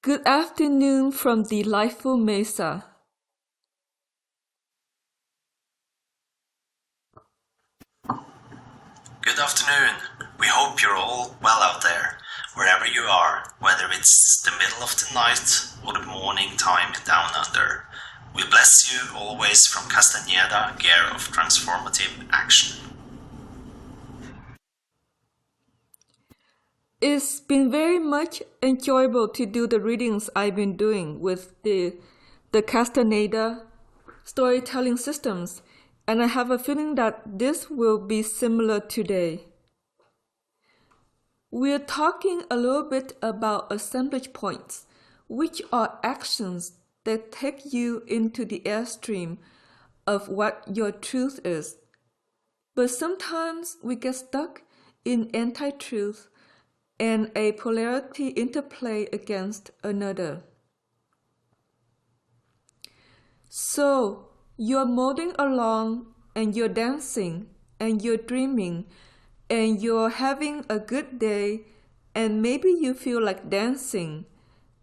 Good afternoon from delightful Mesa. Good afternoon. We hope you're all well out there, wherever you are, whether it's the middle of the night or the morning time down under. We bless you always from Castañeda, gear of transformative action. It's been very much enjoyable to do the readings I've been doing with the Castañeda storytelling systems, and I have a feeling that this will be similar today. We're talking a little bit about assemblage points, which are actions that take you into the airstream of what your truth is. But sometimes we get stuck in anti-truth and a polarity interplay against another. So you're moving along and you're dancing and you're dreaming and you're having a good day and maybe you feel like dancing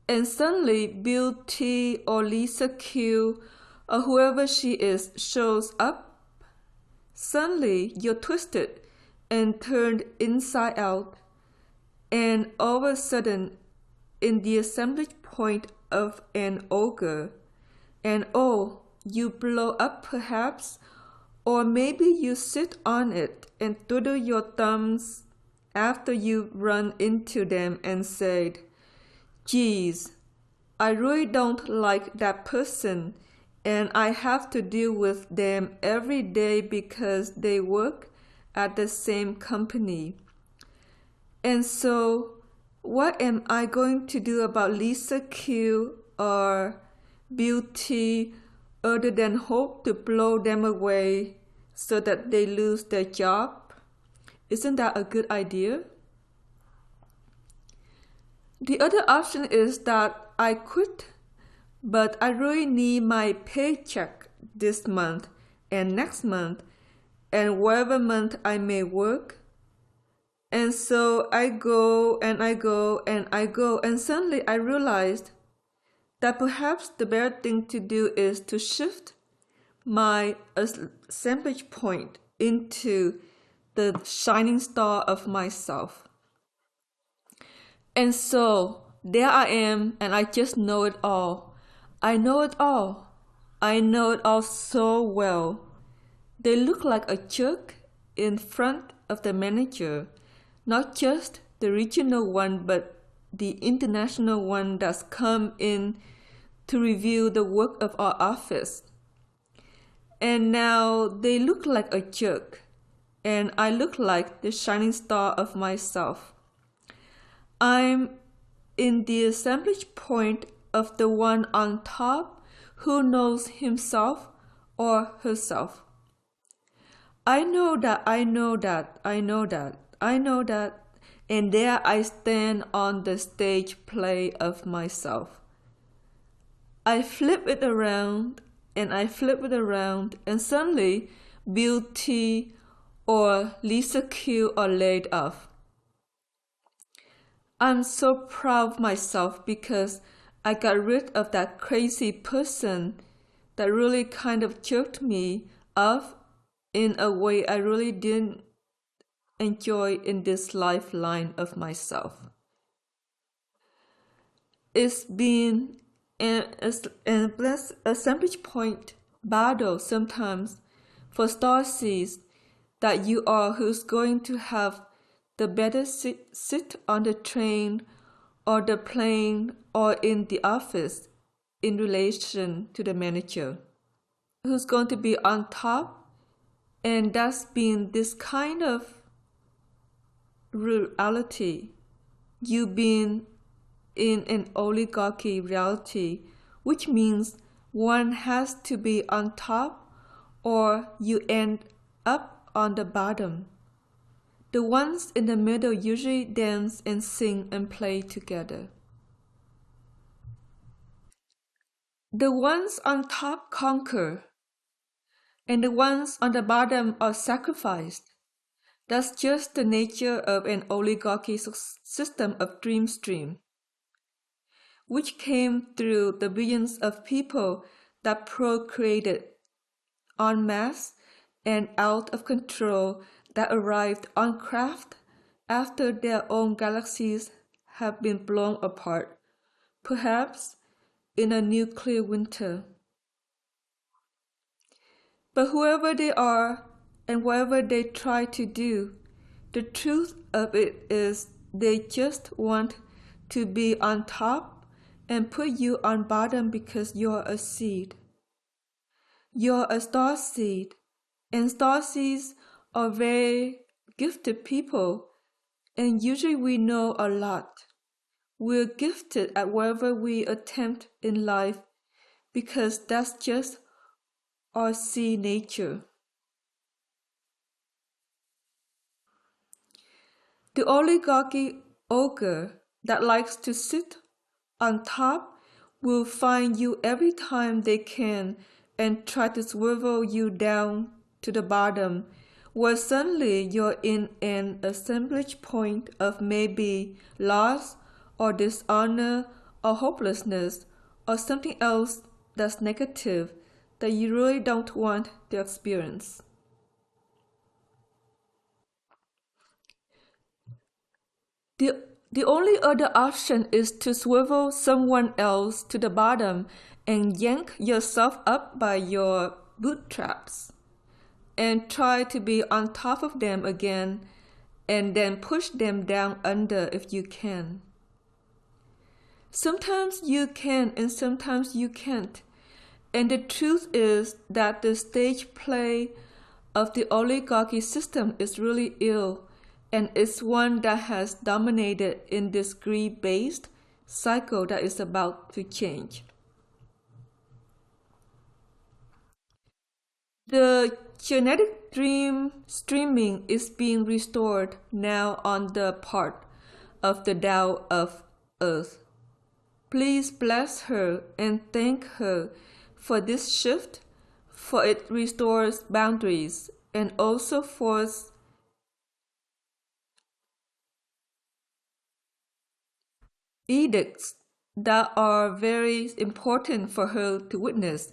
and suddenly Bill T or Lisa Q or whoever she is shows up. Suddenly you're twisted and turned inside out, and all of a sudden in the assemblage point of an ogre, and oh, you blow up perhaps, or maybe you sit on it and twiddle your thumbs after you run into them and said, geez, I really don't like that person and I have to deal with them every day because they work at the same company. And so, what am I going to do about Lisa Q or Beauty other than hope to blow them away so that they lose their job? Isn't that a good idea? The other option is that I quit, but I really need my paycheck this month and next month and whatever month I may work. And so I go and I go and I go, and suddenly I realized that perhaps the better thing to do is to shift my assemblage point into the shining star of myself. And so there I am, and I just know it all. I know it all. I know it all so well. They look like a jerk in front of the manager, not just the regional one, but the international one that's come in to review the work of our office. And now they look like a jerk, and I look like the shining star of myself. I'm in the assemblage point of the one on top who knows himself or herself. I know that, I know that, I know that, I know that, and there I stand on the stage play of myself. I flip it around and I flip it around, and suddenly Bill T or Lisa Q are laid off. I'm so proud of myself because I got rid of that crazy person that really kind of jerked me off in a way I really didn't enjoy in this lifeline of myself. It's been an assemblage point battle sometimes for starseeds that you are who's going to have the better sit on the train or the plane or in the office in relation to the manager, who's going to be on top, and that's been this kind of reality. You've been in an oligarchy reality, which means one has to be on top or you end up on the bottom. The ones in the middle usually dance and sing and play together. The ones on top conquer, and the ones on the bottom are sacrificed. That's just the nature of an oligarchy system of dream stream. which came through the billions of people that procreated en masse and out of control that arrived on craft after their own galaxies have been blown apart, perhaps in a nuclear winter. But whoever they are and whatever they try to do, the truth of it is they just want to be on top and put you on bottom because you're a seed. You're a star seed, and star seeds are very gifted people, and usually we know a lot. We're gifted at whatever we attempt in life because that's just our seed nature. The oligarchy ogre that likes to sit on top will find you every time they can and try to swivel you down to the bottom, where suddenly you're in an assemblage point of maybe loss or dishonor or hopelessness or something else that's negative that you really don't want to experience. The only other option is to swivel someone else to the bottom and yank yourself up by your bootstraps and try to be on top of them again and then push them down under if you can. Sometimes you can and sometimes you can't. And the truth is that the stage play of the oligarchy system is really ill, and it's one that has dominated in this greed-based cycle that is about to change. The genetic dream streaming is being restored now on the part of the Tao of Earth. Please bless her and thank her for this shift, for it restores boundaries and also forces edicts that are very important for her to witness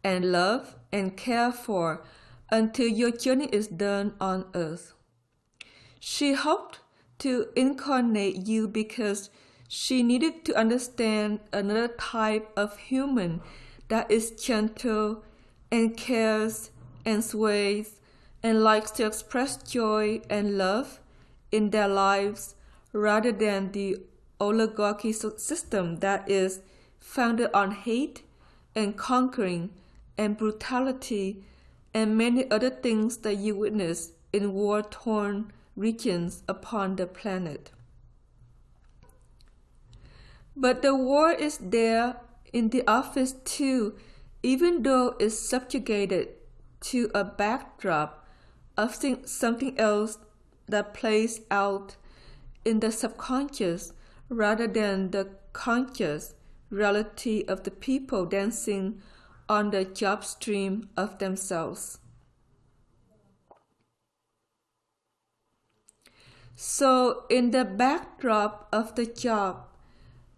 and love and care for until your journey is done on earth. She hoped to incarnate you because she needed to understand another type of human that is gentle and cares and sways and likes to express joy and love in their lives rather than the oligarchy system that is founded on hate and conquering and brutality and many other things that you witness in war-torn regions upon the planet. But the war is there in the office too, even though it's subjugated to a backdrop of something else that plays out in the subconscious rather than the conscious reality of the people dancing on the job stream of themselves. So in the backdrop of the job,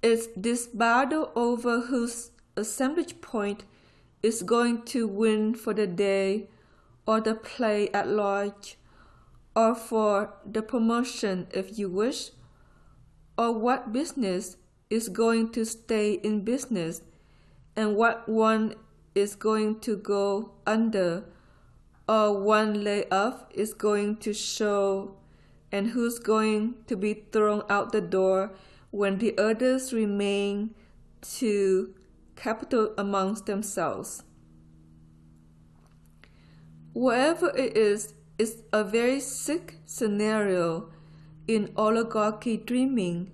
it's this battle over whose assemblage point is going to win for the day or the play at large or for the promotion if you wish, or what business is going to stay in business and what one is going to go under or one layoff is going to show and who's going to be thrown out the door when the others remain to capital amongst themselves. Whatever it is a very sick scenario in oligarchy dreaming,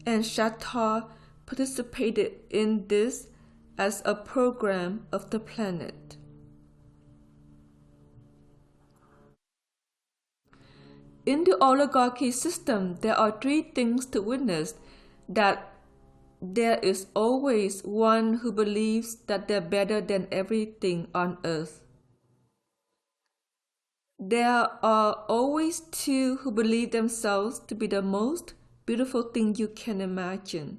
and Shatar participated in this as a program of the planet. In the oligarchy system, there are three things to witness: that there is always one who believes that they're better than everything on earth. There are always two who believe themselves to be the most beautiful thing you can imagine.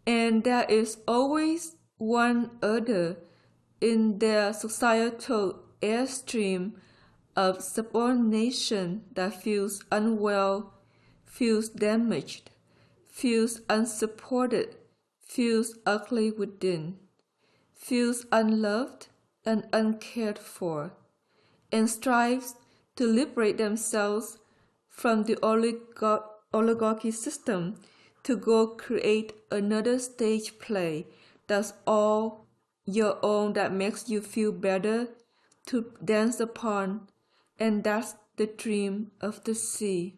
and there is always one other in their societal airstream of subordination that feels unwell, feels damaged, feels unsupported, feels ugly within, feels unloved and uncared for, and strives to liberate themselves from the oligarchy system to go create another stage play that's all your own, that makes you feel better to dance upon, and that's the dream of the sea.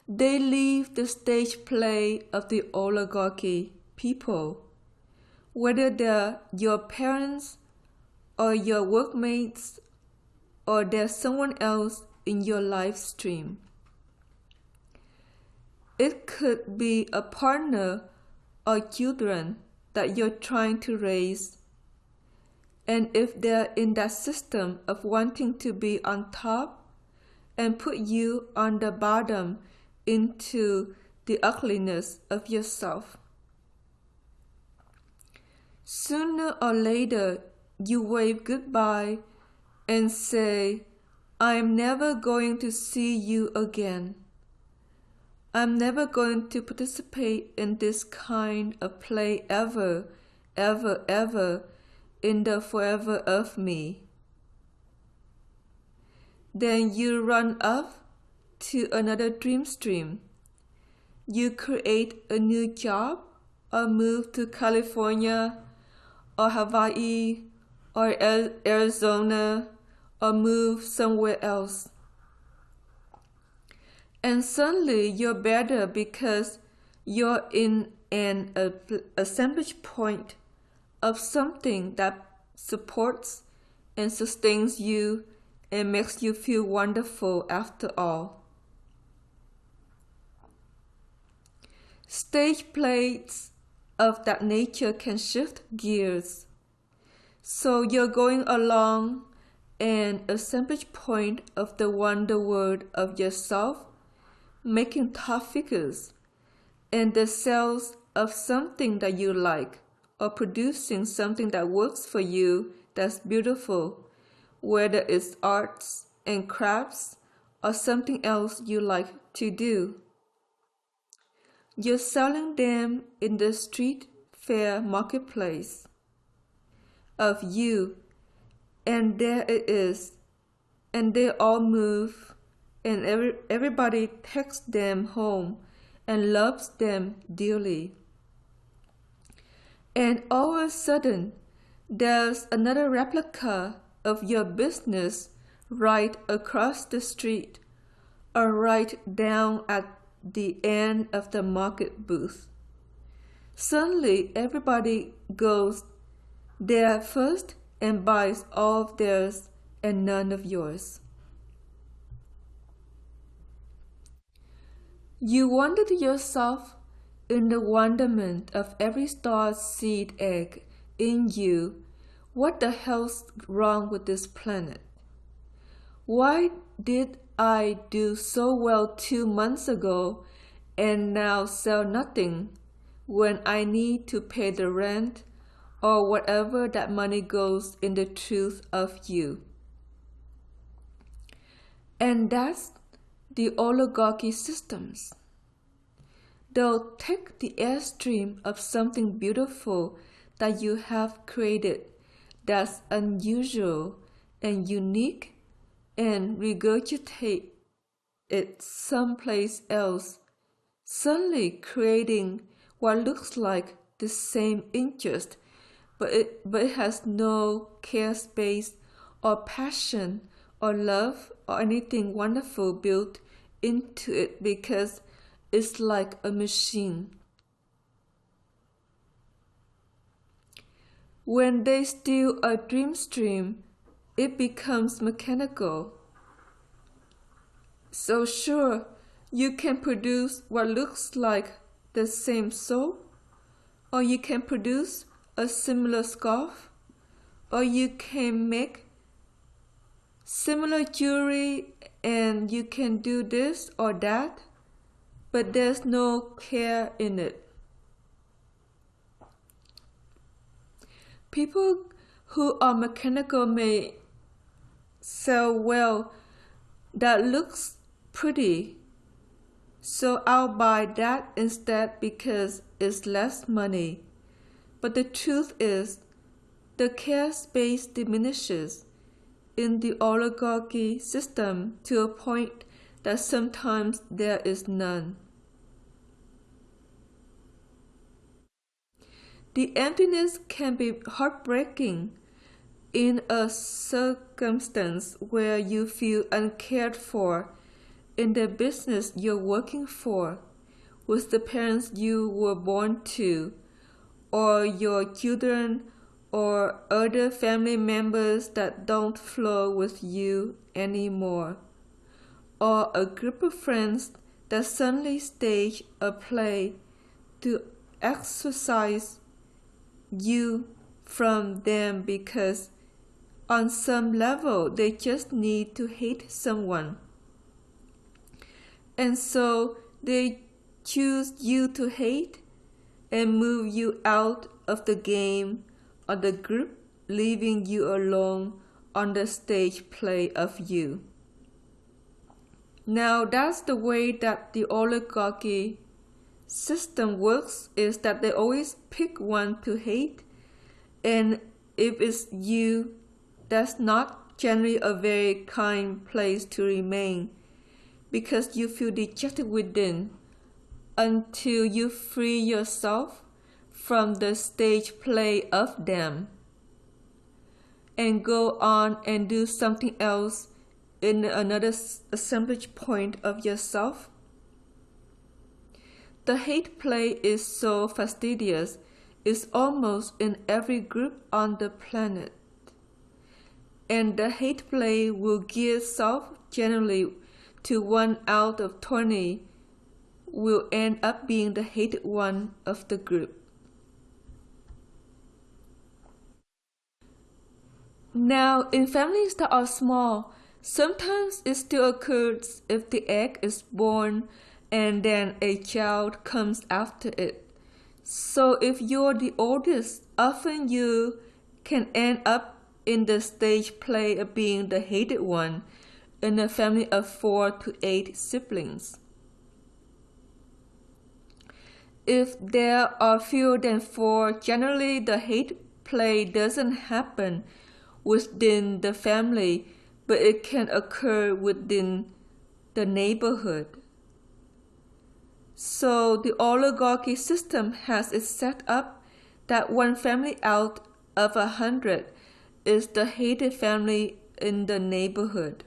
They leave the stage play of the oligarchy people, whether they're your parents or your workmates or there's someone else in your live stream. It could be a partner or children that you're trying to raise. And if they're in that system of wanting to be on top and put you on the bottom into the ugliness of yourself, sooner or later you wave goodbye and say, I'm never going to see you again. I'm never going to participate in this kind of play ever, ever, ever in the forever of me. Then you run off to another dream stream. You create a new job or move to California or Hawaii or Arizona or move somewhere else. And suddenly you're better because you're in an assemblage point of something that supports and sustains you and makes you feel wonderful after all. Stage plays of that nature can shift gears. So you're going along an assemblage point of the wonder world of yourself, making top figures, and the sales of something that you like, or producing something that works for you that's beautiful, whether it's arts and crafts or something else you like to do. You're selling them in the street fair marketplace of you, and there it is, and they all move, and everybody takes them home and loves them dearly. And all of a sudden, there's another replica of your business right across the street or right down at the end of the market booth. Suddenly, everybody goes there first and buys all of theirs and none of yours. You wonder to yourself, in the wonderment of every star seed egg in you, what the hell's wrong with this planet? Why did I do so well 2 months ago and now sell nothing when I need to pay the rent or whatever that money goes in the truth of you? And that's the oligarchy systems. They'll take the airstream of something beautiful that you have created that's unusual and unique and regurgitate it someplace else, suddenly creating what looks like the same interest, but it has no care space or passion or love or anything wonderful built into it because it's like a machine. When they steal a dream stream, it becomes mechanical. So sure, you can produce what looks like the same soap, or you can produce a similar scarf, or you can make similar jewelry and you can do this or that, but there's no care in it. People who are mechanical may say, well, that looks pretty, so I'll buy that instead because it's less money. But the truth is, the care space diminishes in the oligarchy system to a point that sometimes there is none. The emptiness can be heartbreaking in a circumstance where you feel uncared for in the business you're working for, with the parents you were born to, or your children or other family members that don't flow with you anymore, or a group of friends that suddenly stage a play to exorcise you from them because on some level they just need to hate someone. And so they choose you to hate and move you out of the game or the group, leaving you alone on the stage play of you. Now that's the way that the oligarchy system works, is that they always pick one to hate, and if it's you, that's not generally a very kind place to remain, because you feel dejected within until you free yourself from the stage play of them and go on and do something else in another assemblage point of yourself. The hate play is so fastidious, it's almost in every group on the planet. And the hate play will gear self generally to 1 out of 20 will end up being the hated one of the group. Now, in families that are small, sometimes it still occurs if the egg is born and then a child comes after it. So if you're the oldest, often you can end up in the stage play of being the hated one in a family of 4 to 8 siblings. If there are fewer than 4, generally the hate play doesn't happen within the family, but it can occur within the neighborhood. So the oligarchy system has it set up that one family out of 100 is the hated family in the neighborhood.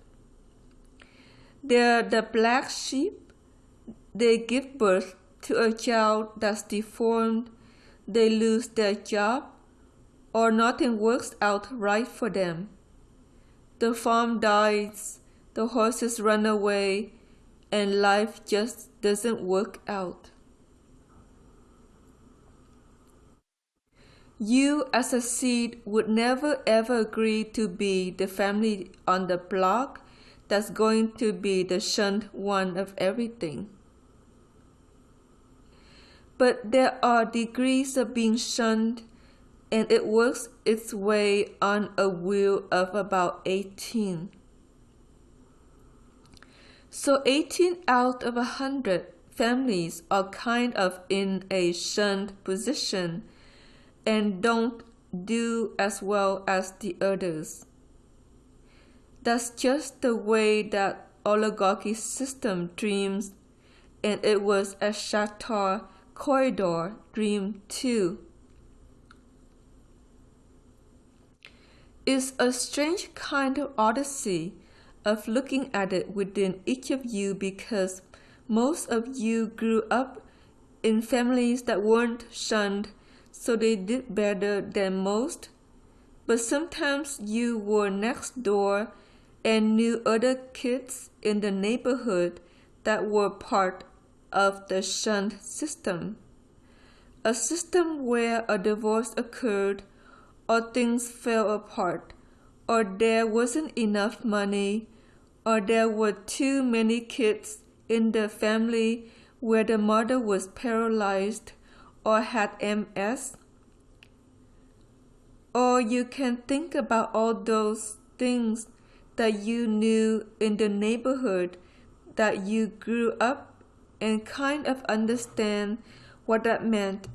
They're the black sheep. They give birth to a child that's deformed, they lose their job, or nothing works out right for them. The farm dies, the horses run away, and life just doesn't work out. You as a seed would never ever agree to be the family on the block that's going to be the shunned one of everything. But there are degrees of being shunned, and it works its way on a wheel of about 18. So 18 out of 100 families are kind of in a shunned position and don't do as well as the others. That's just the way that oligarchy system dreams, and it was a Shatar corridor dream too. It's a strange kind of odyssey of looking at it within each of you, because most of you grew up in families that weren't shunned, so they did better than most. But sometimes you were next door and knew other kids in the neighborhood that were part of the shunned system. A system where a divorce occurred, or things fell apart, or there wasn't enough money, or there were too many kids in the family where the mother was paralyzed or had MS. Or you can think about all those things that you knew in the neighborhood that you grew up and kind of understand what that meant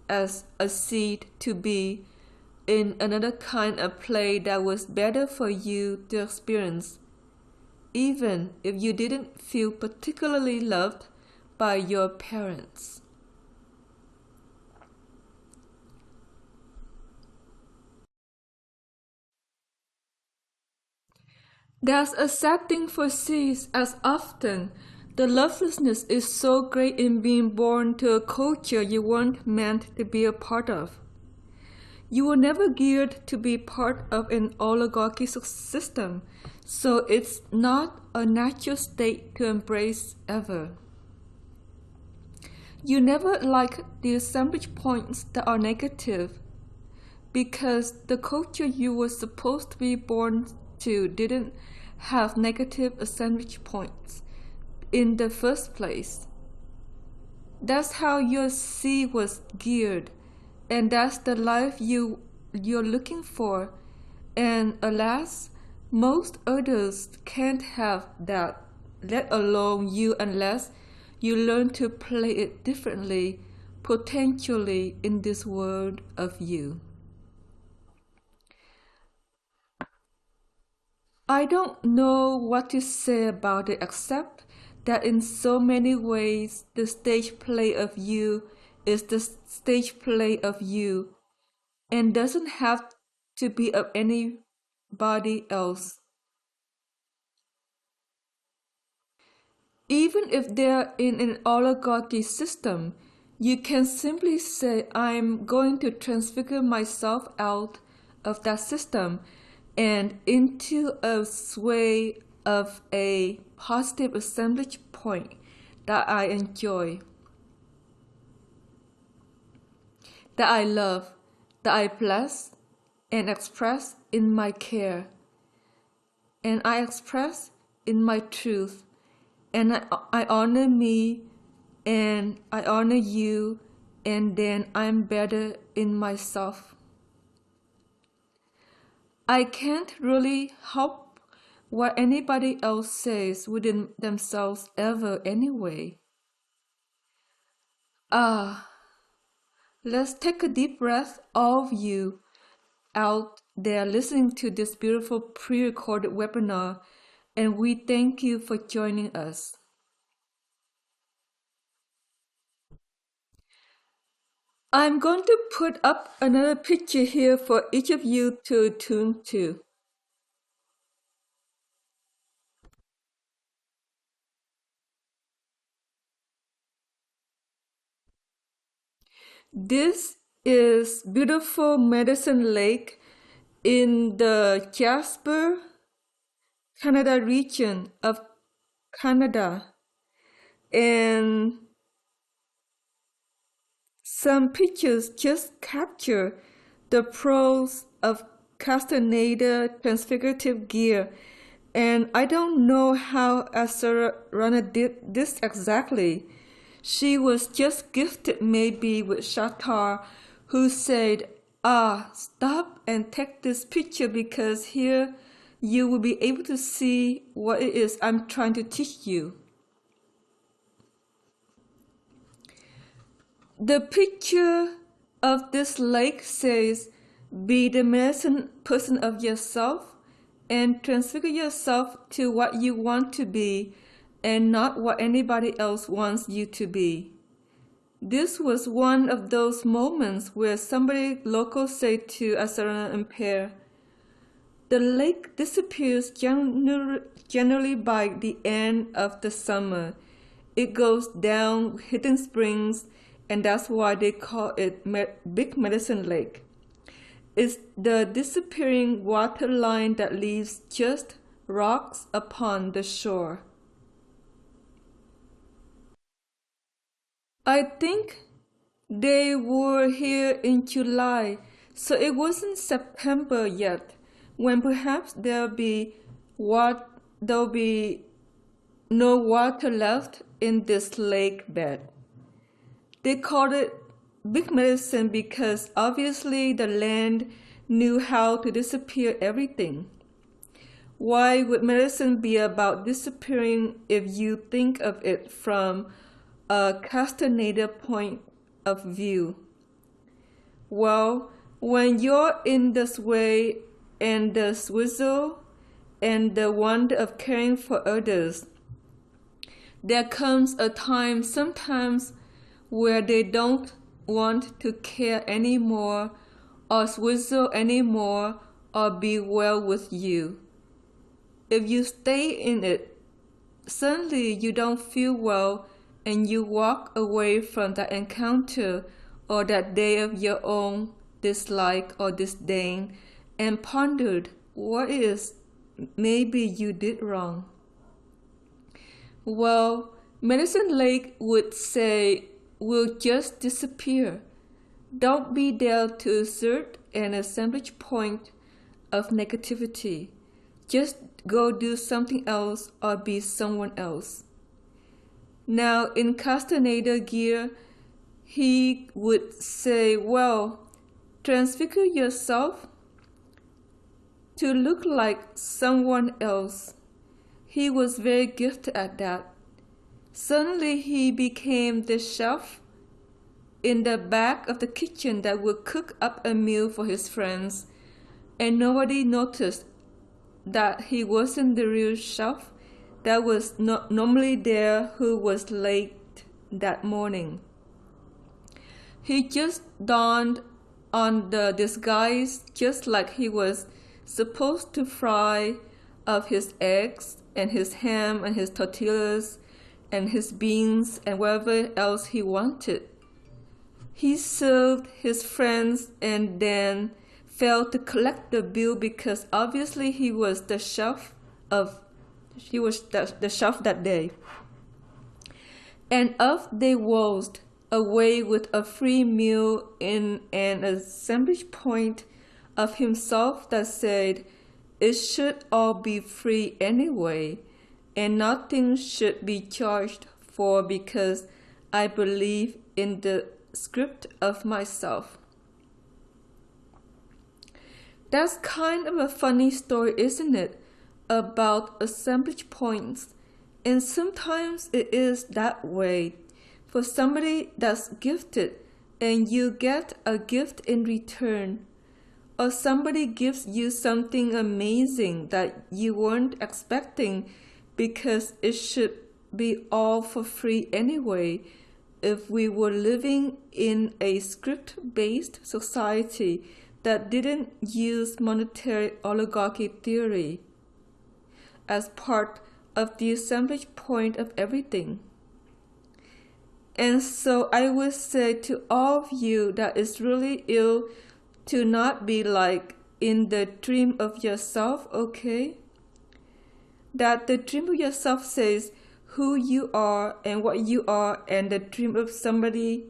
as a seed to be in another kind of play that was better for you to experience, even if you didn't feel particularly loved by your parents. That's a sad thing for seeds, as often the lovelessness is so great in being born to a culture you weren't meant to be a part of. You were never geared to be part of an oligarchy system, so it's not a natural state to embrace ever. You never like the assemblage points that are negative, because the culture you were supposed to be born to didn't have negative assemblage points in the first place. That's how your seed was geared, and that's the life you're looking for. And alas, most others can't have that, let alone you, unless you learn to play it differently, potentially in this world of you. I don't know what to say about it except that in so many ways the stage play of you is the stage play of you and doesn't have to be of anybody else. Even if they're in an oligarchy system, you can simply say, I'm going to transfigure myself out of that system and into a sway of a positive assemblage point that I enjoy, that I love, that I bless and express in my care, and I express in my truth, and I honor me, and I honor you, and then I'm better in myself. I can't really help what anybody else says within themselves ever anyway. Ah, let's take a deep breath, all of you out there listening to this beautiful pre-recorded webinar, and we thank you for joining us. I'm going to put up another picture here for each of you to tune to. This is beautiful Medicine Lake in the Jasper, Canada region of Canada, and some pictures just capture the pros of Castañeda transfigurative gear, and I don't know how Asarana did this exactly. She was just gifted maybe with Shatar, who said, stop and take this picture because here you will be able to see what it is I'm trying to teach you. The picture of this lake says, be the medicine person of yourself and transfigure yourself to what you want to be and not what anybody else wants you to be. This was one of those moments where somebody local said to Asarana and Pear, the lake disappears generally by the end of the summer. It goes down hidden springs, and that's why they call it Big Medicine Lake. It's the disappearing water line that leaves just rocks upon the shore. I think they were here in July, so it wasn't September yet, when perhaps there'll be no water left in this lake bed. They called it Big Medicine because obviously the land knew how to disappear everything. Why would medicine be about disappearing if you think of it from a Castañeda point of view? Well, when you're in this way and the swizzle and the wonder of caring for others, there comes a time sometimes where they don't want to care anymore or swizzle anymore or be well with you. If you stay in it, suddenly you don't feel well and you walk away from that encounter or that day of your own dislike or disdain and pondered what is maybe you did wrong. Well, Medicine Lake would say, will just disappear. Don't be there to assert an assemblage point of negativity. Just go do something else or be someone else. Now, in Castañeda gear, he would say, well, transfigure yourself to look like someone else. He was very gifted at that. Suddenly he became the chef in the back of the kitchen that would cook up a meal for his friends, and nobody noticed that he wasn't the real chef that was not normally there who was late that morning. He just donned on the disguise just like he was supposed to fry up his eggs and his ham and his tortillas and his beans and whatever else he wanted. He served his friends and then failed to collect the bill because obviously he was the chef that day. And off they waltzed away with a free meal in an assemblage point of himself that said, it should all be free anyway, and nothing should be charged for because I believe in the script of myself. That's kind of a funny story, isn't it, about assemblage points? And sometimes it is that way for somebody that's gifted and you get a gift in return, or somebody gives you something amazing that you weren't expecting because it should be all for free anyway if we were living in a script-based society that didn't use monetary oligarchy theory as part of the assemblage point of everything. And so I would say to all of you that it's really ill to not be like in the dream of yourself, okay? That the dream of yourself says who you are and what you are, and the dream of somebody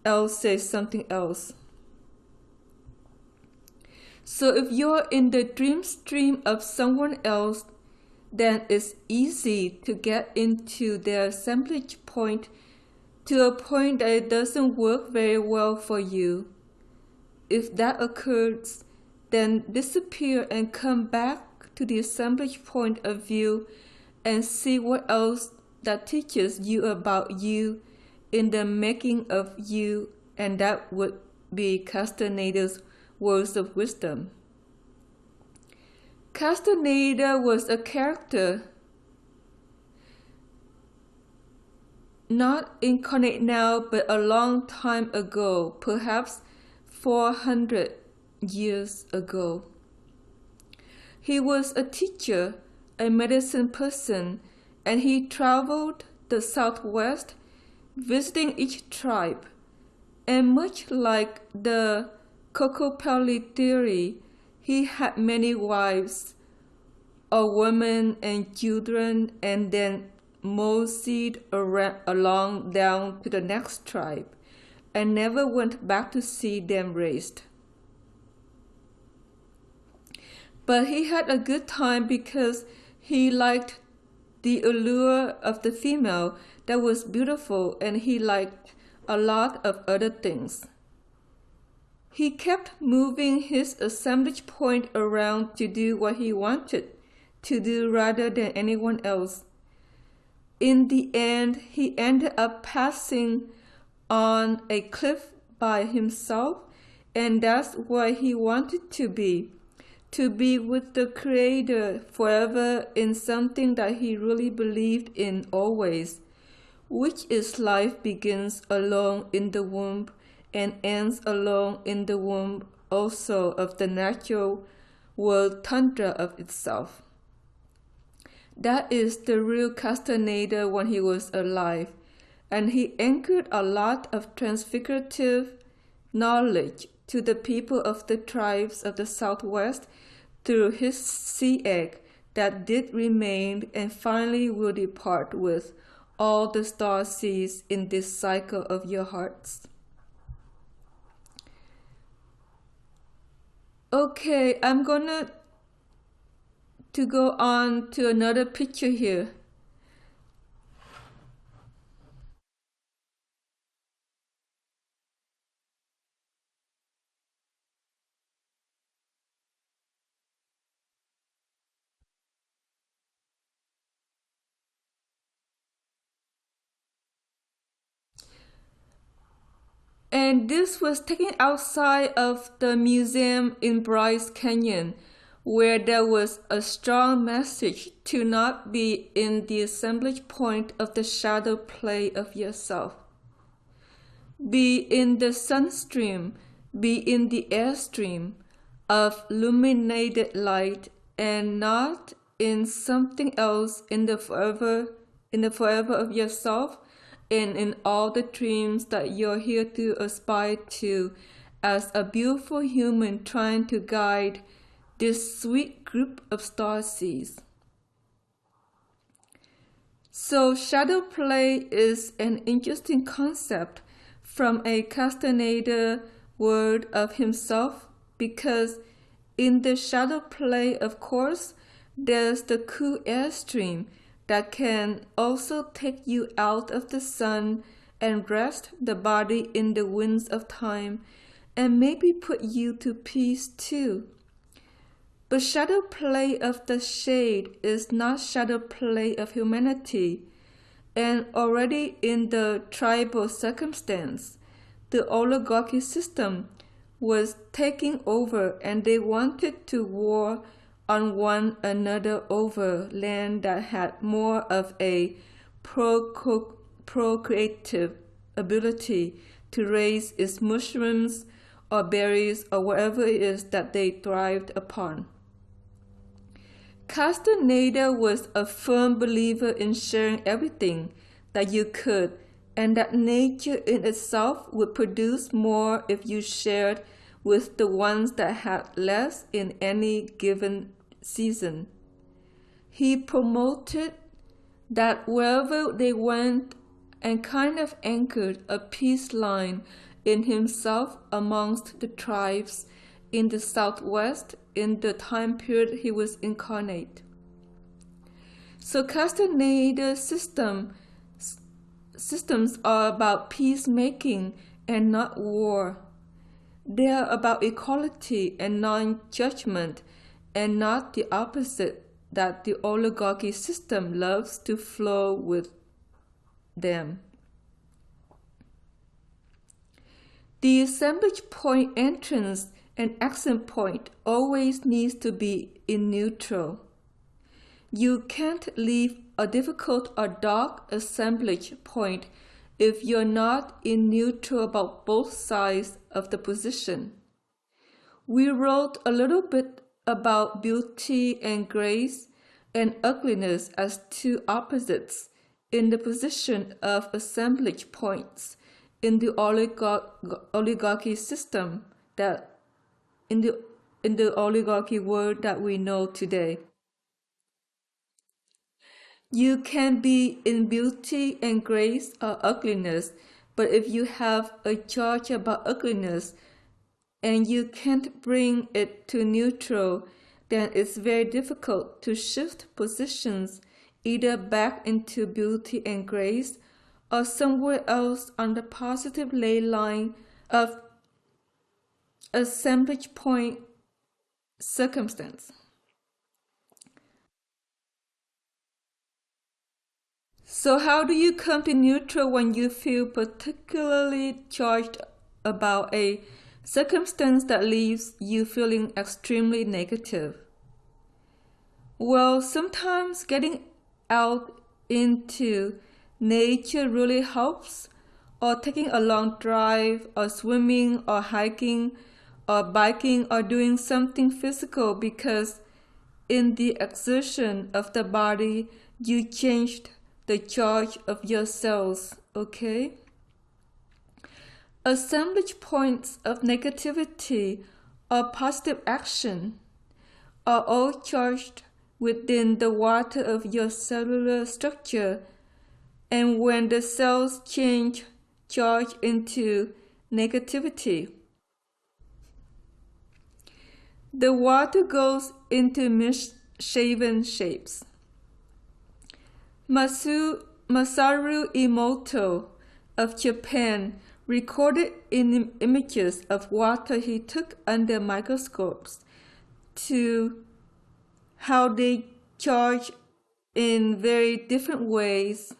else says something else. So if you're in the dream stream of someone else, then it's easy to get into their assemblage point to a point that it doesn't work very well for you. If that occurs, then disappear and come back to the assemblage point of view and see what else that teaches you about you in the making of you, and that would be Castañeda's words of wisdom. Castañeda was a character not incarnate now, but a long time ago, perhaps 400 years ago. He was a teacher, a medicine person, and he traveled the Southwest, visiting each tribe. And much like the Kokopelli theory, he had many wives or women and children, and then moseyed along down to the next tribe and never went back to see them raised. But he had a good time because he liked the allure of the female that was beautiful, and he liked a lot of other things. He kept moving his assemblage point around to do what he wanted to do rather than anyone else. In the end, he ended up passing on a cliff by himself, and that's what he wanted to be with the Creator forever in something that he really believed in always, which is life begins alone in the womb and ends alone in the womb also of the natural world tundra of itself. That is the real Castañeda when he was alive, and he anchored a lot of transfigurative knowledge to the people of the tribes of the Southwest through his sea egg that did remain and finally will depart with all the star seeds in this cycle of your hearts. Okay, I'm gonna go on to another picture here. And this was taken outside of the museum in Bryce Canyon, where there was a strong message to not be in the assemblage point of the shadow play of yourself. Be in the sunstream, be in the airstream of illuminated light, and not in something else in the forever of yourself, and in all the dreams that you're here to aspire to as a beautiful human trying to guide this sweet group of starseeds. So shadow play is an interesting concept from a Castañeda word of himself, because in the shadow play, of course, there's the cool airstream that can also take you out of the sun and rest the body in the winds of time and maybe put you to peace too. But shadow play of the shade is not shadow play of humanity, and already in the tribal circumstance, the oligarchy system was taking over, and they wanted to war on one another over land that had more of a procreative ability to raise its mushrooms or berries or whatever it is that they thrived upon. Castañeda was a firm believer in sharing everything that you could, and that nature in itself would produce more if you shared with the ones that had less in any given season. He promoted that wherever they went, and kind of anchored a peace line in himself amongst the tribes in the Southwest in the time period he was incarnate. So Castañeda's systems are about peacemaking and not war. They are about equality and non-judgment, and not the opposite that the oligarchy system loves to flow with them. The assemblage point entrance and exit point always needs to be in neutral. You can't leave a difficult or dark assemblage point if you're not in neutral about both sides of the position. We wrote a little bit about beauty and grace and ugliness as two opposites in the position of assemblage points in the oligarchy system, that in the oligarchy world that we know today. You can be in beauty and grace or ugliness, but if you have a charge about ugliness and you can't bring it to neutral, then it's very difficult to shift positions either back into beauty and grace or somewhere else on the positive ley line of assemblage point circumstance. So how do you come to neutral when you feel particularly charged about a circumstance that leaves you feeling extremely negative? Well, sometimes getting out into nature really helps, or taking a long drive, or swimming, or hiking, or biking, or doing something physical, because in the exertion of the body, you changed the charge of your cells, okay? Assemblage points of negativity or positive action are all charged within the water of your cellular structure, and when the cells change charge into negativity, the water goes into misshapen shapes. Masaru Emoto of Japan recorded in images of water he took under microscopes to how they charge in very different ways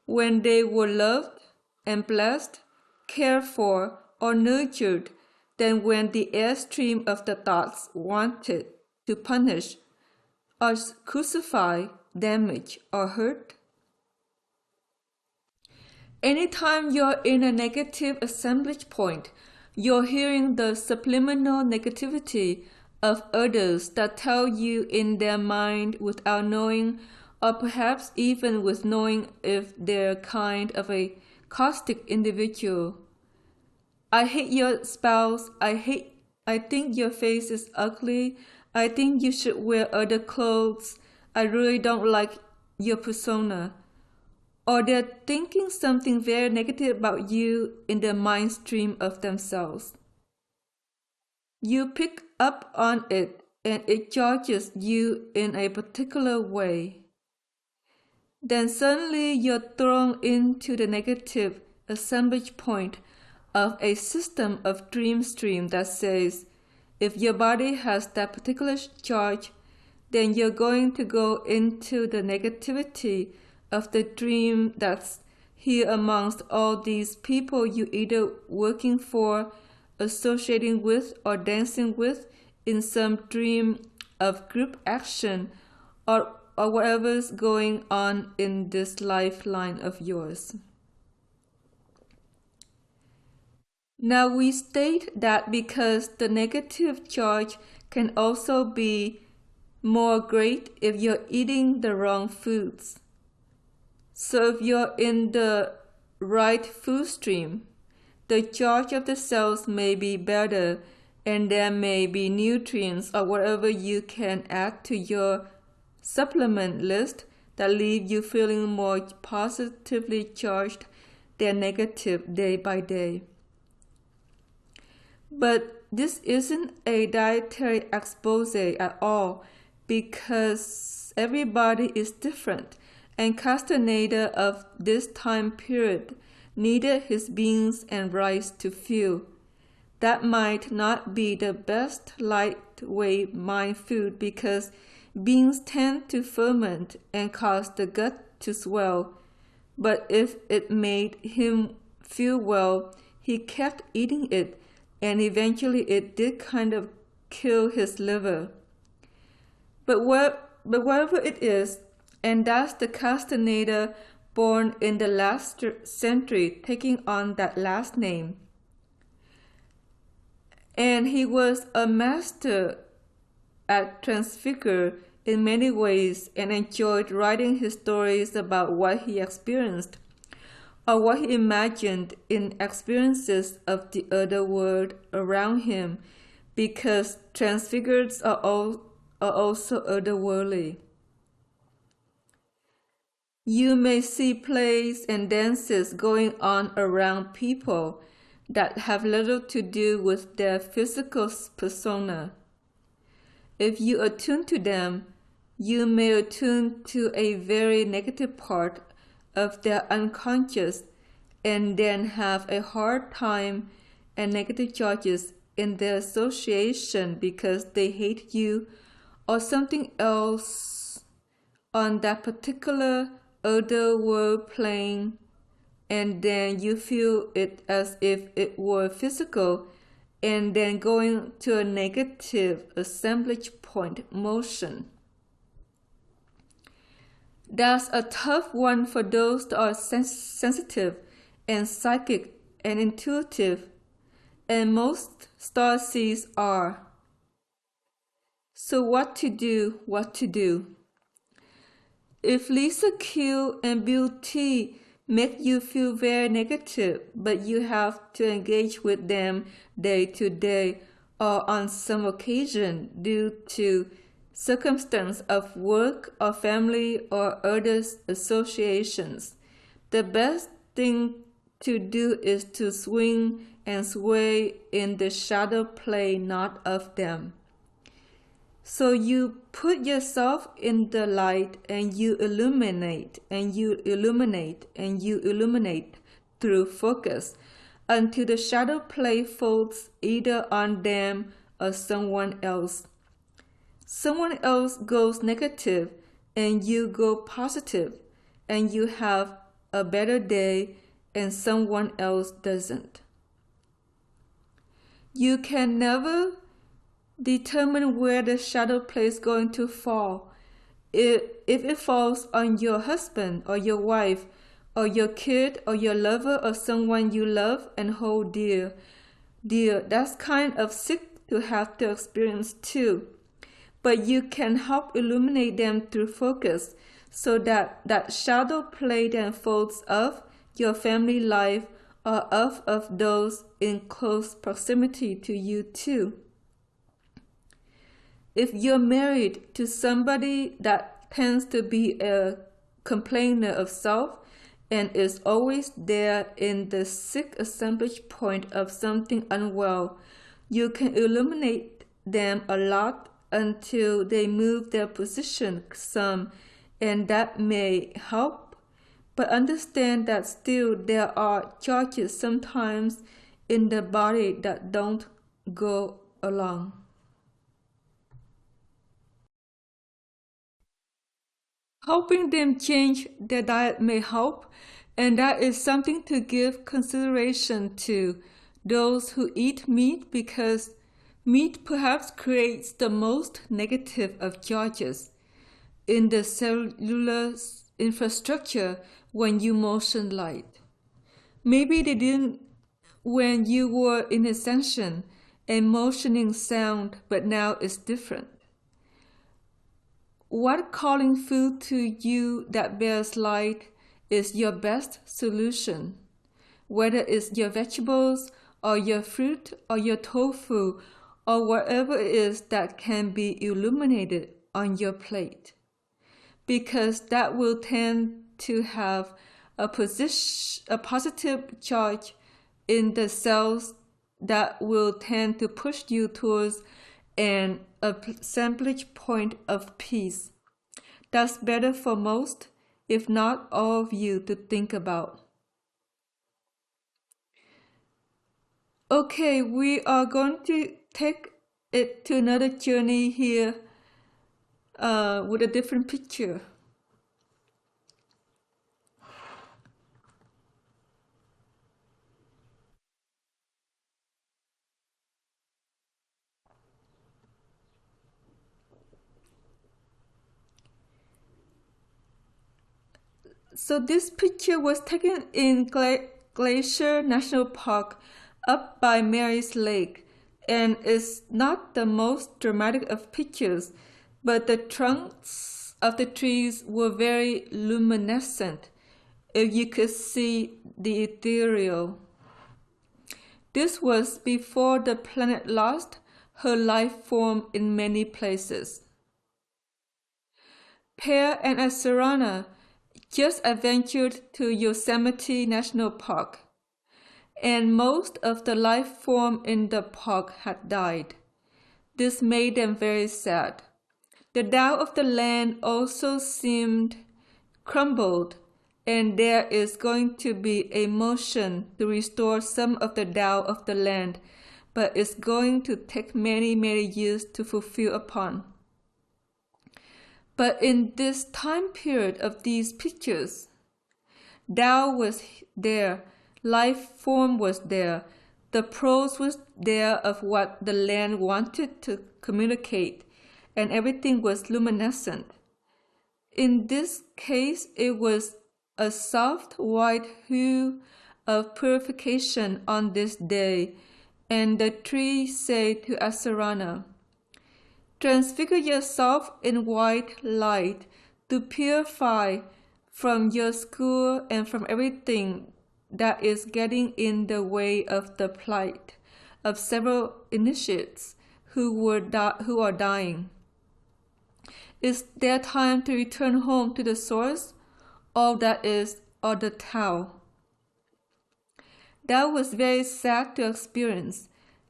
when they were loved and blessed, cared for, or nurtured than when the airstream of the thoughts wanted to punish or crucify, damage, or hurt. Anytime you're in a negative assemblage point, you're hearing the subliminal negativity of others that tell you in their mind without knowing, or perhaps even with knowing if they're kind of a caustic individual. I hate your spouse. I think your face is ugly. I think you should wear other clothes. I really don't like your persona. Or they're thinking something very negative about you in the mind stream of themselves. You pick up on it and it charges you in a particular way. Then suddenly you're thrown into the negative assemblage point of a system of dream stream that says, if your body has that particular charge, then you're going to go into the negativity of the dream that's here amongst all these people you either working for, associating with, or dancing with in some dream of group action or whatever's going on in this lifeline of yours. Now we state that because the negative charge can also be more great if you're eating the wrong foods. So if you're in the right food stream, the charge of the cells may be better, and there may be nutrients or whatever you can add to your supplement list that leave you feeling more positively charged than negative day by day. But this isn't a dietary expose at all, because everybody is different, and Castañeda of this time period needed his beans and rice to fuel. That might not be the best lightweight mind food, because beans tend to ferment and cause the gut to swell, but if it made him feel well, he kept eating it, and eventually it did kind of kill his liver. But whatever it is, and that's the Castañeda born in the last century, taking on that last name. And he was a master at transfigure in many ways, and enjoyed writing his stories about what he experienced or what he imagined in experiences of the other world around him, because transfigures are also otherworldly. You may see plays and dances going on around people that have little to do with their physical persona. If you attune to them, you may attune to a very negative part of their unconscious and then have a hard time and negative charges in their association because they hate you or something else on that particular other world plane, and then you feel it as if it were physical and then going to a negative assemblage point motion. That's a tough one for those that are sensitive and psychic and intuitive, and most starseeds are. So what to do, what to do? If Lisa Q and Bill T make you feel very negative, but you have to engage with them day to day or on some occasion due to circumstance of work or family or other associations, the best thing to do is to swing and sway in the shadow play, not of them. So you put yourself in the light and you illuminate and you illuminate and you illuminate through focus until the shadow play folds either on them or someone else. Someone else goes negative and you go positive, and you have a better day and someone else doesn't. You can never determine where the shadow play is going to fall. If it falls on your husband or your wife or your kid or your lover or someone you love and hold dear, that's kind of sick to have to experience too. But you can help illuminate them through focus so that that shadow play then folds of your family life or of those in close proximity to you too. If you're married to somebody that tends to be a complainer of self and is always there in the sick assemblage point of something unwell, you can illuminate them a lot until they move their position some, and that may help. But understand that still there are charges sometimes in the body that don't go along. Helping them change their diet may help, and that is something to give consideration to those who eat meat, because meat perhaps creates the most negative of charges in the cellular infrastructure when you motion light. Maybe they didn't when you were in ascension and motioning sound, but now it's different. What calling food to you that bears light is your best solution, whether it's your vegetables or your fruit or your tofu or whatever it is that can be illuminated on your plate, because that will tend to have a positive charge in the cells that will tend to push you towards an assemblage point of peace. That's better for most, if not all of you, to think about. Okay, we are going to take it to another journey here with a different picture. So this picture was taken in Glacier National Park up by Mary's Lake, and is not the most dramatic of pictures, but the trunks of the trees were very luminescent, if you could see the ethereal. This was before the planet lost her life form in many places. Pear and Acerana just adventured to Yosemite National Park, and most of the life form in the park had died. This made them very sad. The Tao of the land also seemed crumbled, and there is going to be a motion to restore some of the Tao of the land, but it's going to take many, many years to fulfill upon. But in this time period of these pictures, Tao was there, life form was there, the prose was there of what the land wanted to communicate, and everything was luminescent. In this case, it was a soft white hue of purification on this day, and the tree said to Asarana, "Transfigure yourself in white light to purify from your school and from everything that is getting in the way of the plight of several initiates who are dying. Is their time to return home to the source, or the Tao?" That was very sad to experience,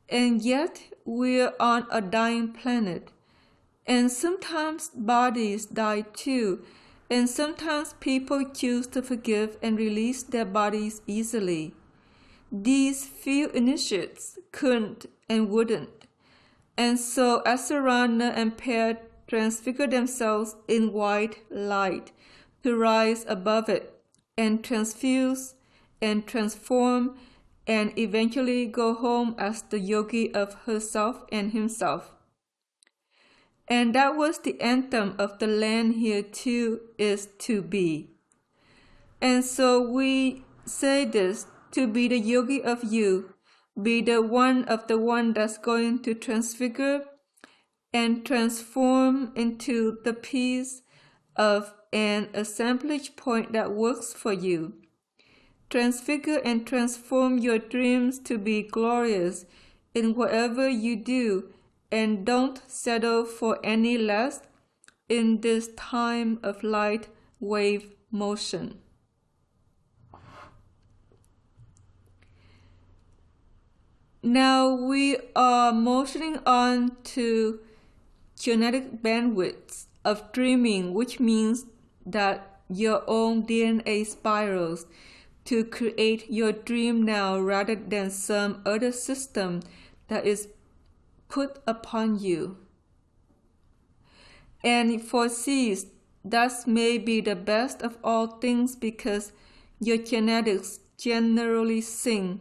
and yet we're on a dying planet. And sometimes bodies die too, and sometimes people choose to forgive and release their bodies easily. These few initiates couldn't and wouldn't, and so Asarana and Pair transfigure themselves in white light to rise above it and transfuse and transform and eventually go home as the yogi of herself and himself. And that was the anthem of the land here too, is to be. And so we say this, to be the yogi of you, be the one that's going to transfigure and transform into the piece of an assemblage point that works for you. Transfigure and transform your dreams to be glorious in whatever you do, and don't settle for any less in this time of light wave motion. Now we are motioning on to genetic bandwidths of dreaming, which means that your own DNA spirals to create your dream now rather than some other system that is put upon you. And it foresees that may be the best of all things because your genetics generally sing.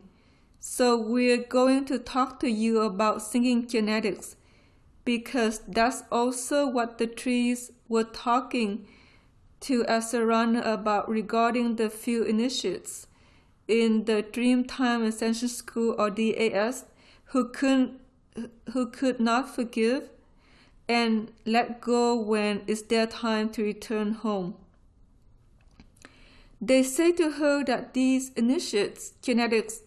So we're going to talk to you about singing genetics, because that's also what the trees were talking to Asarana about regarding the few initiates in the Dreamtime Ascension School, or DAS, who could not forgive and let go when it's their time to return home. They say to her that these initiates' genetics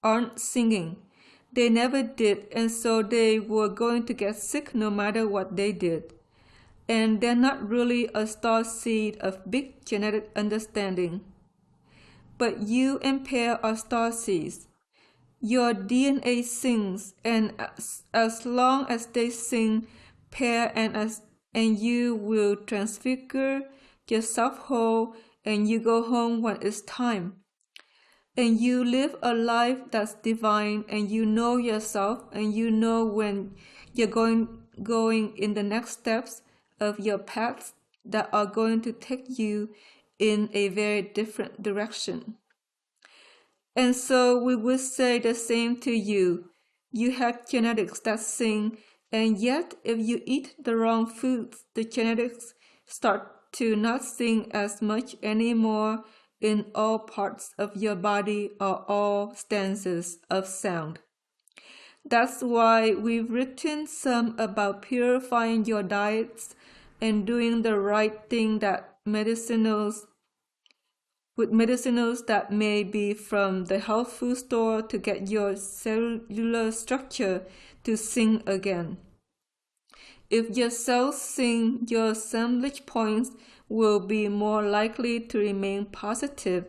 aren't singing. They never did, and so they were going to get sick no matter what they did. And they're not really a star seed of big genetic understanding. But you and Pair are star seeds. Your DNA sings, and as long as they sing, Pair and you will transfigure yourself whole, and you go home when it's time. And you live a life that's divine, and you know yourself, and you know when you're going in the next steps of your paths that are going to take you in a very different direction. And so we would say the same to you. You have genetics that sing, and yet if you eat the wrong foods, the genetics start to not sing as much anymore in all parts of your body or all stanzas of sound. That's why we've written some about purifying your diets and doing the right thing with medicinals that may be from the health food store to get your cellular structure to sing again. If your cells sing, your assemblage points will be more likely to remain positive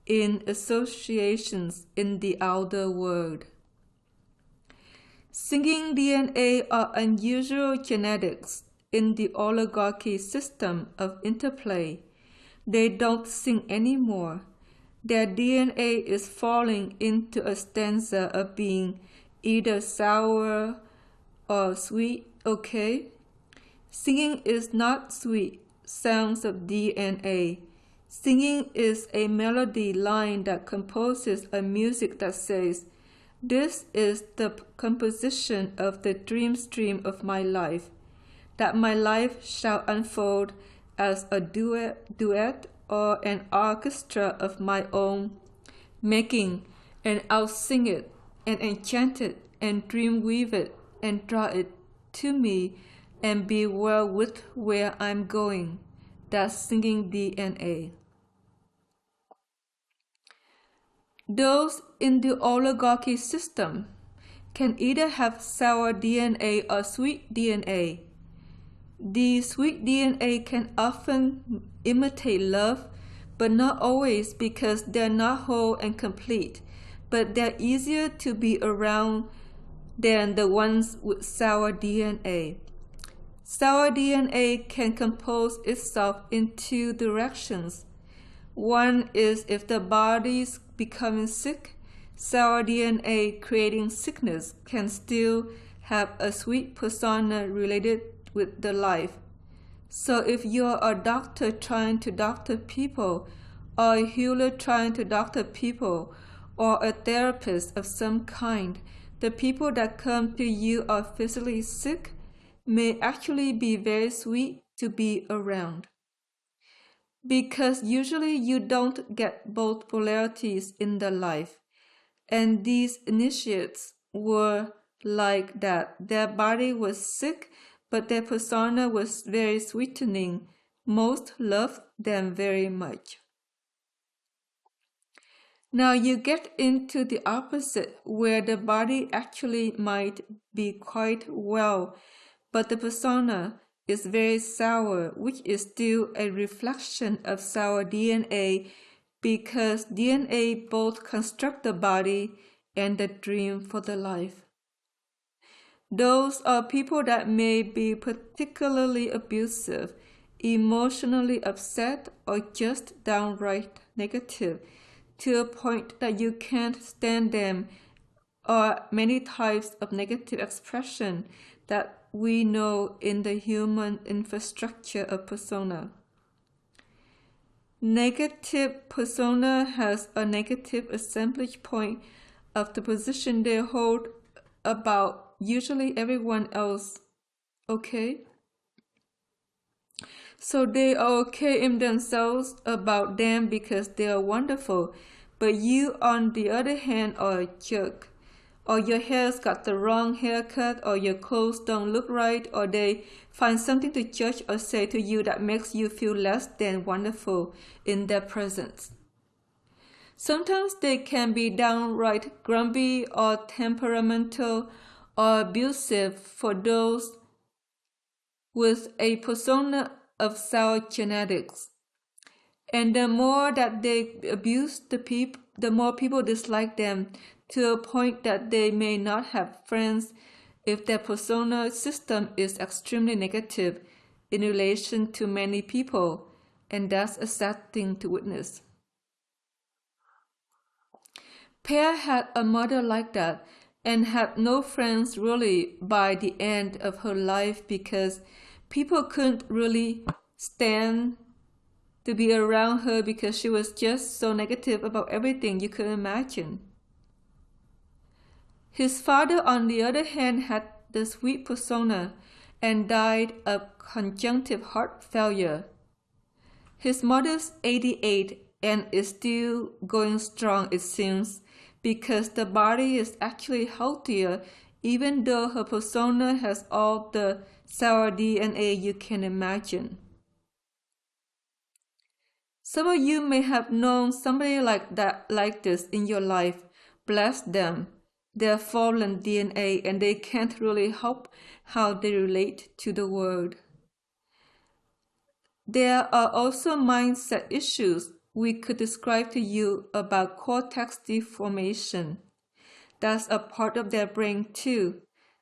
in associations in the outer world. Singing DNA are unusual genetics in the oligarchy system of interplay. They don't sing anymore. Their DNA is falling into a stanza of being either sour or sweet, okay? Singing is not sweet sounds of DNA. Singing is a melody line that composes a music that says, "This is the composition of the dream stream of my life, that my life shall unfold as a duet or an orchestra of my own making, and I'll sing it and enchant it and dream weave it and draw it to me and be well with where I'm going." That's singing DNA. Those in the oligarchy system can either have sour DNA or sweet DNA. The sweet DNA can often imitate love, but not always, because they're not whole and complete, but they're easier to be around than the ones with sour DNA. Sour DNA can compose itself in two directions. One is if the body's becoming sick, sour DNA creating sickness can still have a sweet persona related with the life. So if you're a doctor trying to doctor people, or a healer trying to doctor people, or a therapist of some kind, the people that come to you are physically sick may actually be very sweet to be around. Because usually you don't get both polarities in the life. And these initiates were like that. Their body was sick, but their persona was very sweetening. Most loved them very much. Now you get into the opposite, where the body actually might be quite well, but the persona is very sour, which is still a reflection of sour DNA, because DNA both construct the body and the dream for the life. Those are people that may be particularly abusive, emotionally upset, or just downright negative, to a point that you can't stand them, or many types of negative expression that we know in the human infrastructure of persona. Negative persona has a negative assemblage point of the position they hold about usually everyone else, okay? So they are okay in themselves about them because they are wonderful, but you on the other hand are a jerk. Or your hair's got the wrong haircut, or your clothes don't look right, or they find something to judge or say to you that makes you feel less than wonderful in their presence. Sometimes they can be downright grumpy or temperamental or abusive for those with a persona of sour genetics. And the more that they abuse the more people dislike them, to a point that they may not have friends if their persona system is extremely negative in relation to many people, and that's a sad thing to witness. Pear had a mother like that and had no friends really by the end of her life, because people couldn't really stand to be around her because she was just so negative about everything you could imagine. His father, on the other hand, had the sweet persona and died of conjunctive heart failure. His mother's 88 and is still going strong, it seems, because the body is actually healthier, even though her persona has all the sour DNA you can imagine. Some of you may have known somebody like this in your life. Bless them. They're fallen DNA and they can't really help how they relate to the world. There are also mindset issues we could describe to you about cortex deformation. That's a part of their brain too.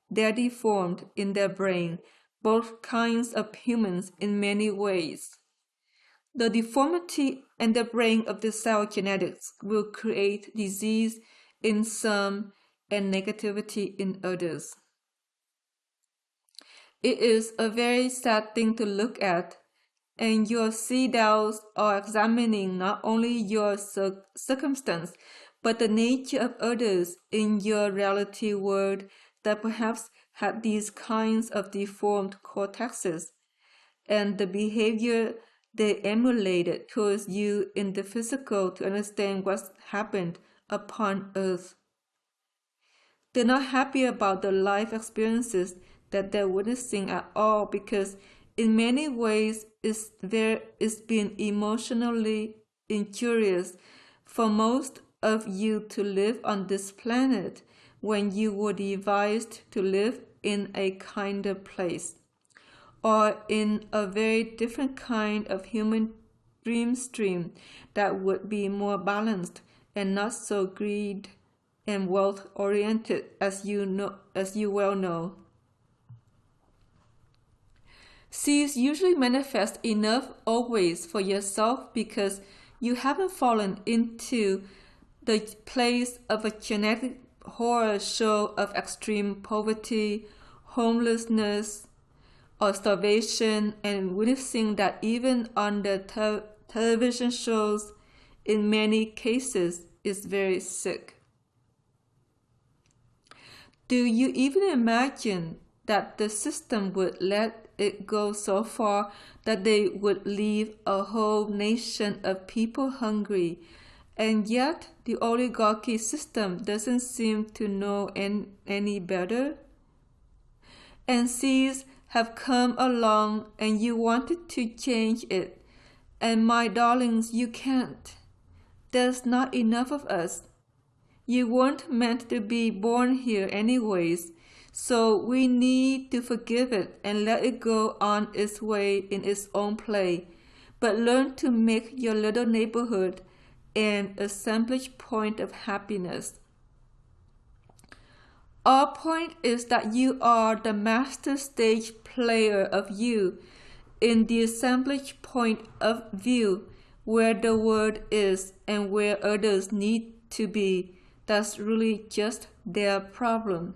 They're deformed in their brain, both kinds of humans in many ways. The deformity in the brain of the cell genetics will create disease in some and negativity in others. It is a very sad thing to look at, and your CDAOs are examining not only your circumstance, but the nature of others in your reality world that perhaps had these kinds of deformed cortexes, and the behavior they emulated towards you in the physical to understand what's happened upon earth. They're not happy about the life experiences that they're witnessing at all because in many ways it's been emotionally injurious for most of you to live on this planet when you were devised to live in a kinder place or in a very different kind of human dream stream that would be more balanced and not so greed and wealth oriented as you well know. C's usually manifest enough always for yourself because you haven't fallen into the place of a genetic horror show of extreme poverty, homelessness, or starvation, and witnessing that even on the television shows in many cases is very sick. Do you even imagine that the system would let it go so far that they would leave a whole nation of people hungry, and yet the oligarchy system doesn't seem to know any better? And C's have come along and you wanted to change it, and my darlings, you can't. There's not enough of us. You weren't meant to be born here anyways, so we need to forgive it and let it go on its way in its own play, but learn to make your little neighborhood an assemblage point of happiness. Our point is that you are the master stage player of you in the assemblage point of view where the world is and where others need to be. That's really just their problem.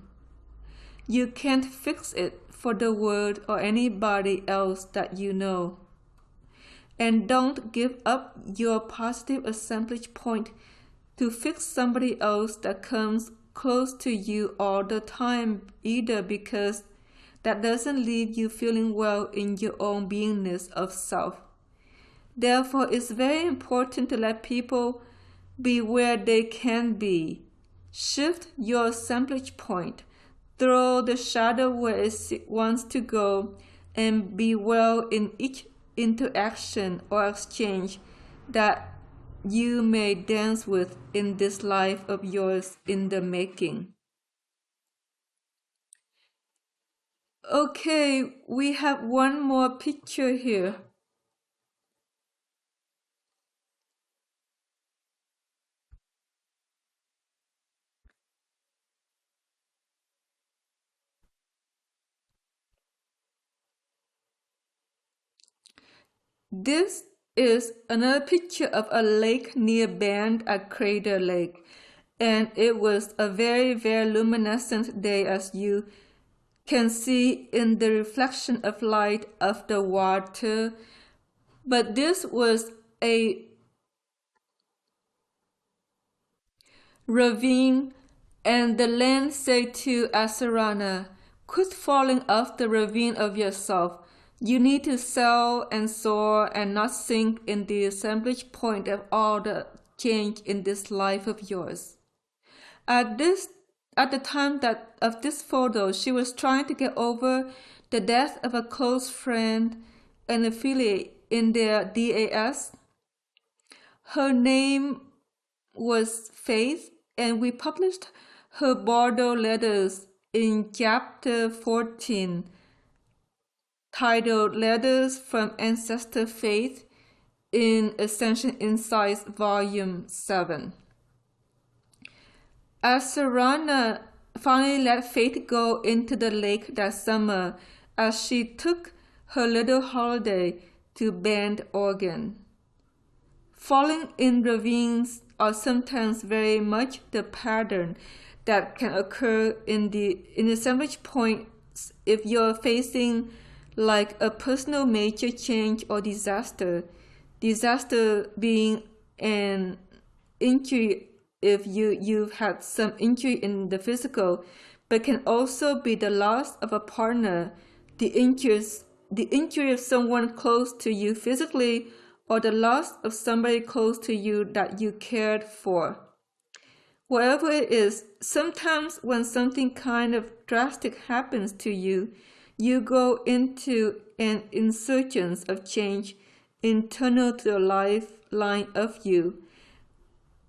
You can't fix it for the world or anybody else that you know. And don't give up your positive assemblage point to fix somebody else that comes close to you all the time either, because that doesn't leave you feeling well in your own beingness of self. Therefore, it's very important to let people be where they can be. Shift your assemblage point. Throw the shadow where it wants to go and be well in each interaction or exchange that you may dance with in this life of yours in the making. Okay, we have one more picture here. This is another picture of a lake near Bend at Crater Lake, and it was a very, very luminescent day, as you can see in the reflection of light of the water. But this was a ravine, and the land said to Asarana, "Quit falling off the ravine of yourself. You need to sail and soar and not sink in the assemblage point of all the change in this life of yours." At the time of this photo, she was trying to get over the death of a close friend and affiliate in their DAS. Her name was Faith, and we published her Bordeaux letters in chapter 14, titled Letters from Ancestor Faith in Ascension Insights Volume 7. As Sarana finally let Faith go into the lake that summer, as she took her little holiday to Bend, Oregon. Falling in ravines are sometimes very much the pattern that can occur in assemblage points if you're facing like a personal major change or disaster. Disaster being an injury if you've had some injury in the physical, but can also be the loss of a partner, the injury of someone close to you physically, or the loss of somebody close to you that you cared for. Whatever it is, sometimes when something kind of drastic happens to you, you go into an insurgence of change internal to the lifeline of you,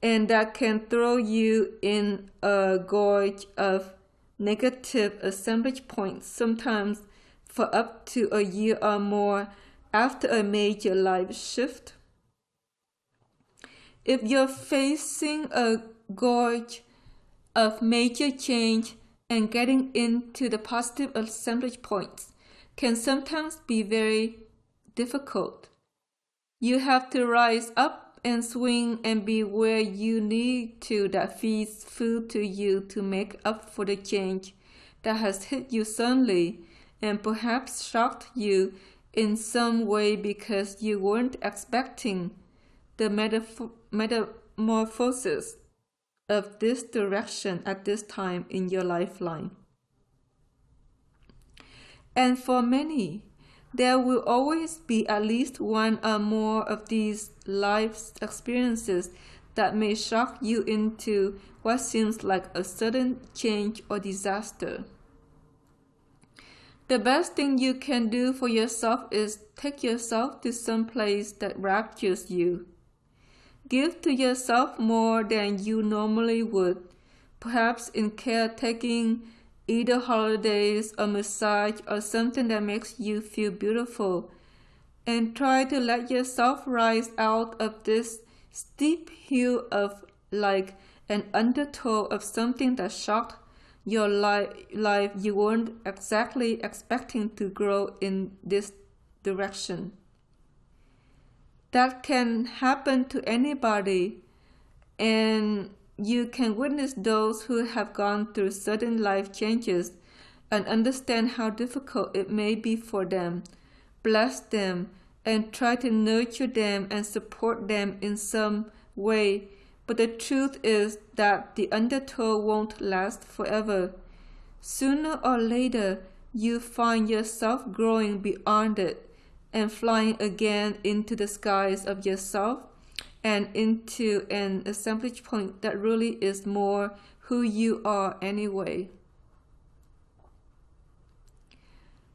and that can throw you in a gorge of negative assemblage points, sometimes for up to a year or more after a major life shift. If you're facing a gorge of major change, and getting into the positive assemblage points can sometimes be very difficult. You have to rise up and swing and be where you need to that feeds food to you to make up for the change that has hit you suddenly and perhaps shocked you in some way because you weren't expecting the metamorphosis of this direction at this time in your lifeline. And for many, there will always be at least one or more of these life experiences that may shock you into what seems like a sudden change or disaster. The best thing you can do for yourself is take yourself to some place that raptures you. Give to yourself more than you normally would, perhaps in caretaking, either holidays or massage or something that makes you feel beautiful, and try to let yourself rise out of this steep hill of like an undertow of something that shocked your life you weren't exactly expecting to grow in this direction. That can happen to anybody, and you can witness those who have gone through sudden life changes and understand how difficult it may be for them. Bless them and try to nurture them and support them in some way. But the truth is that the undertow won't last forever. Sooner or later, you find yourself growing beyond it and flying again into the skies of yourself and into an assemblage point that really is more who you are anyway.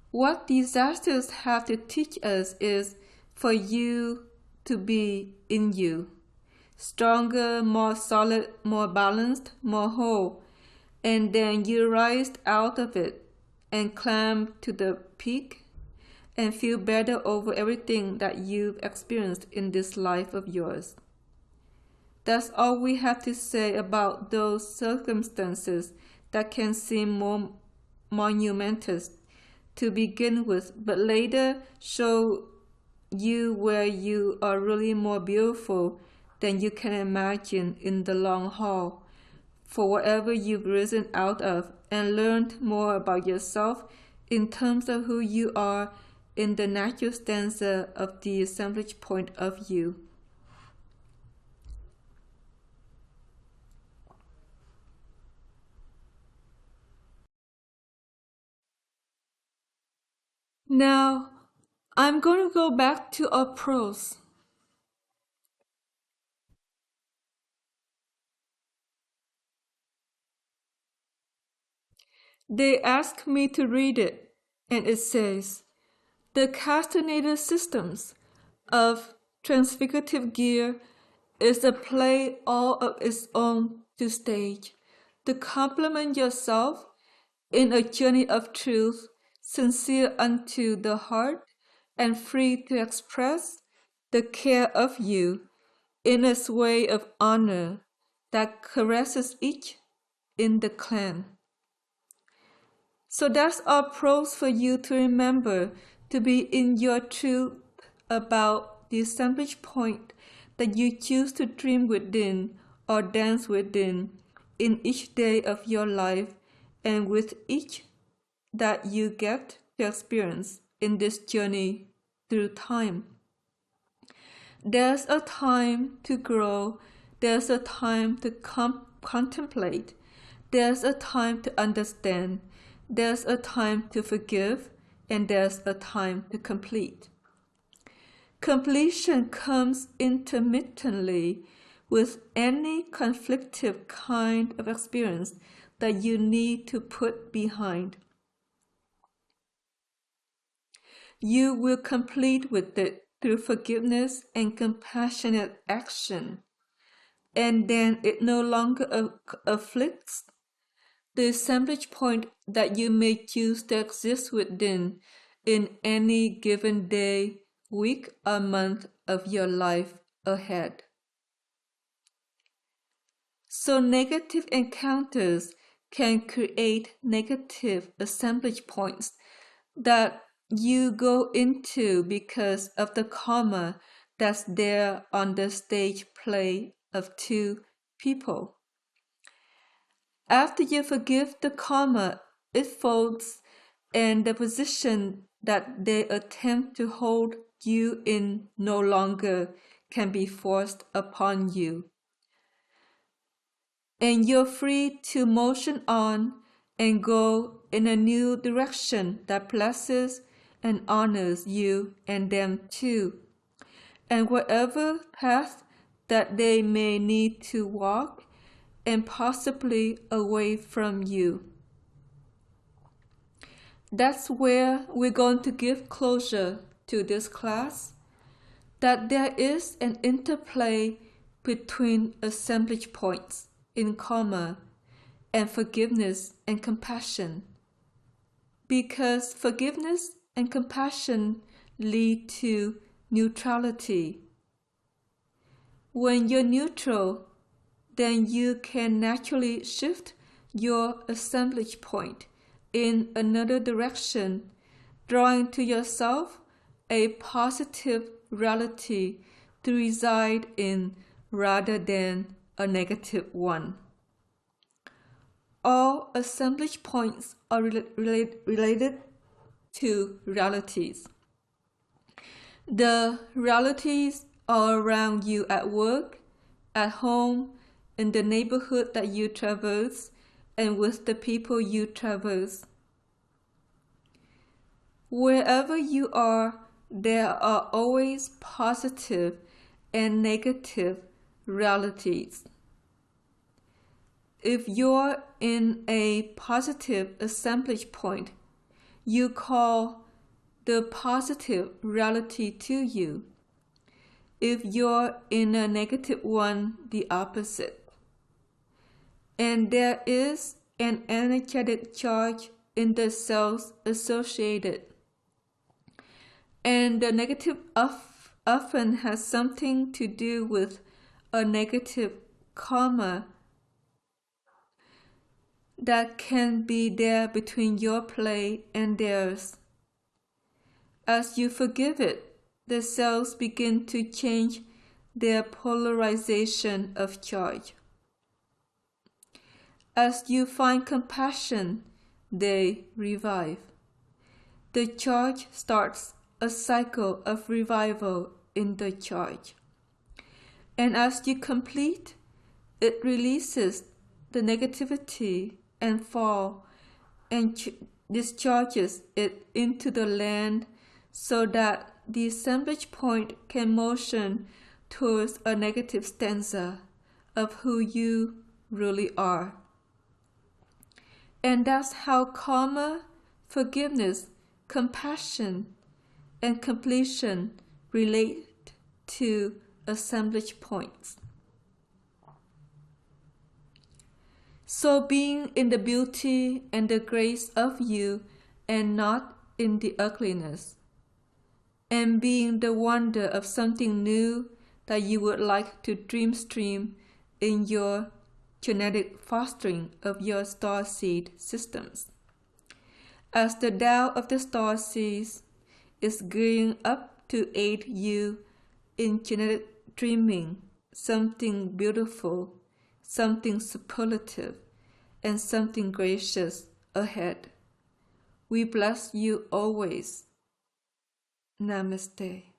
What disasters have to teach us is for you to be in you, stronger, more solid, more balanced, more whole, and then you rise out of it and climb to the peak and feel better over everything that you've experienced in this life of yours. That's all we have to say about those circumstances that can seem more monumentous to begin with, but later show you where you are really more beautiful than you can imagine in the long haul, for whatever you've risen out of and learned more about yourself in terms of who you are in the natural stanza of the assemblage point of you. Now, I'm going to go back to our prose. They asked me to read it, and it says, the Castañeda systems of transfigurative gear is a play all of its own to stage, to complement yourself in a journey of truth, sincere unto the heart, and free to express the care of you in a sway of honor that caresses each in the clan. So that's all pros for you to remember to be in your truth about the assemblage point that you choose to dream within or dance within in each day of your life and with each that you get to experience in this journey through time. There's a time to grow, there's a time to contemplate, there's a time to understand, there's a time to forgive, and there's a time to complete. Completion comes intermittently with any conflictive kind of experience that you need to put behind. You will complete with it through forgiveness and compassionate action, and then it no longer afflicts the assemblage point that you may choose to exist within in any given day, week, or month of your life ahead. So negative encounters can create negative assemblage points that you go into because of the karma that's there on the stage play of two people. After you forgive the karma, it folds, and the position that they attempt to hold you in no longer can be forced upon you. And you're free to motion on and go in a new direction that blesses and honors you and them too. And whatever path that they may need to walk, and possibly away from you. That's where we're going to give closure to this class, that there is an interplay between assemblage points in karma and forgiveness and compassion, because forgiveness and compassion lead to neutrality. When you're neutral, then you can naturally shift your assemblage point in another direction, drawing to yourself a positive reality to reside in rather than a negative one. All assemblage points are related to realities. The realities are around you at work, at home, in the neighborhood that you traverse, and with the people you traverse. Wherever you are, there are always positive and negative realities. If you're in a positive assemblage point, you call the positive reality to you. If you're in a negative one, the opposite. And there is an energetic charge in the cells associated. And the negative often has something to do with a negative karma that can be there between your play and theirs. As you forgive it, the cells begin to change their polarization of charge. As you find compassion, they revive. The charge starts a cycle of revival in the charge. And as you complete, it releases the negativity and fall and discharges it into the land so that the assemblage point can motion towards a negative stanza of who you really are. And that's how karma, forgiveness, compassion, and completion relate to assemblage points. So being in the beauty and the grace of you and not in the ugliness, and being the wonder of something new that you would like to dream in your genetic fostering of your starseed systems. As the dial of the star sees is gearing up to aid you in genetic dreaming, something beautiful, something superlative, and something gracious ahead. We bless you always. Namaste.